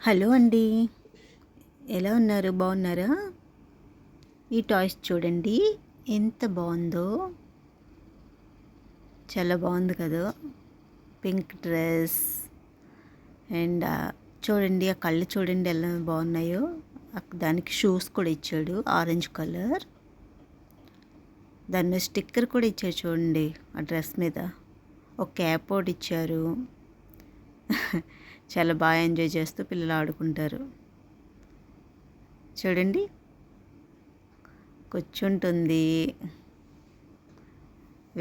Hello అండి, ఎలా ఉన్నారు? బాగున్నారా? ఈ టాయ్స్ చూడండి ఎంత బాగుందో. చాలా బాగుంది కదా. పింక్ డ్రెస్ అండ్ చూడండి ఆ కళ్ళు చూడండి ఎలా బాగున్నాయో. దానికి షూస్ కూడా ఇచ్చాడు ఆరెంజ్ కలర్. దాని మీద స్టిక్కర్ కూడా ఇచ్చారు చూడండి. ఆ డ్రెస్ మీద ఒక క్యాప్ ఒకటి ఇచ్చారు. చాలా బాగా ఎంజాయ్ చేస్తూ పిల్లలు ఆడుకుంటారు. చూడండి కూర్చుంటుంది,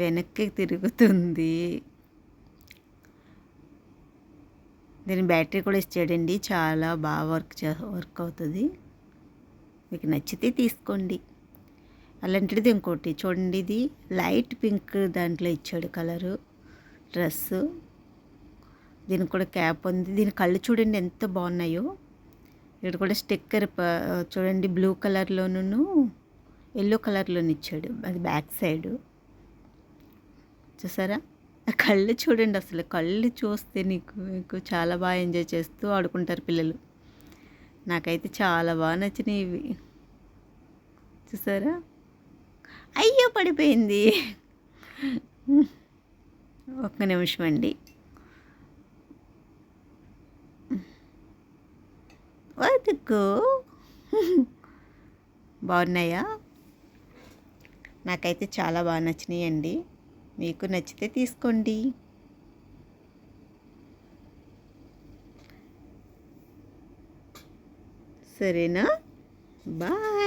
వెనక్కి తిరుగుతుంది. దీని బ్యాటరీ కూడా ఇచ్చాడండి, చాలా బాగా వర్క్ అవుతుంది. మీకు నచ్చితే తీసుకోండి. అలాంటిది ఇంకోటి చూడండి, ఇది లైట్ పింక్ దాంట్లో ఇచ్చాడు కలరు డ్రెస్సు. దీనికి కూడా క్యాప్ ఉంది. దీని కళ్ళు చూడండి ఎంత బాగున్నాయో. ఇక్కడ కూడా స్టిక్కర్ చూడండి బ్లూ కలర్లోను ఎల్లో కలర్లోను ఇచ్చాడు. అది బ్యాక్ సైడు చూసారా. ఆ కళ్ళు చూడండి, అసలు కళ్ళు చూస్తే మీకు చాలా బాగా ఎంజాయ్ చేస్తూ ఆడుకుంటారు పిల్లలు. నాకైతే చాలా బాగా నచ్చినాయి ఇవి. చూసారా, అయ్యో పడిపోయింది. ఒక్క నిమిషం అండి. వదుకో. బాగున్నాయా? నాకైతే చాలా బాగా నచ్చినాయి అండి. మీకు నచ్చితే తీసుకోండి. సరేనా? బాయ్.